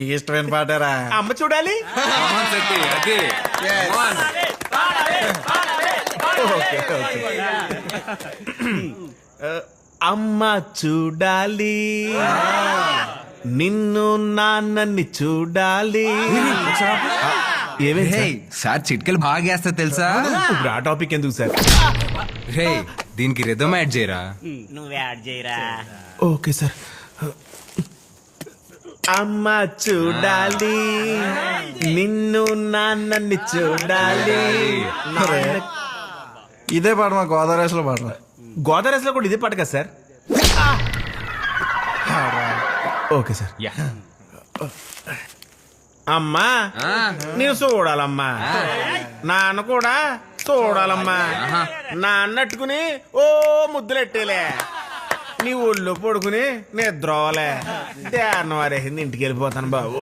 ఇష్టమైన పాటారా? అమ్మ చూడాలి. అమ్మ చూడాలి, నిన్ను నాన్నని చూడాలి. ఏమే సార్ చిట్కలు బాగా వేస్తా తెలుసా? ఇప్పుడు ఆ టాపిక్ ఎందుకు సార్? రే దీనికి రిథమ్ యాడ్ చేయరా? నువ్వు యాడ్ చేయరా. Okay sir. అమ్మ చూడాలి, నిన్ను నాన్నని చూడాలి. ఇదే పాట మా గోదావరిలో పాట. గోదావరిలో కూడా ఇదే పాట కదా సార్? Okay sir. అమ్మా నేను చూడాలమ్మా, నాన్న కూడా చూడాలమ్మా. నాన్నట్టుకుని ఓ ముద్దులెట్టేలే, నీ ఒళ్ళో పడుకుని నిద్రోలే. దేన్న వారేసింది, ఇంటికి వెళ్ళిపోతాను బాబు.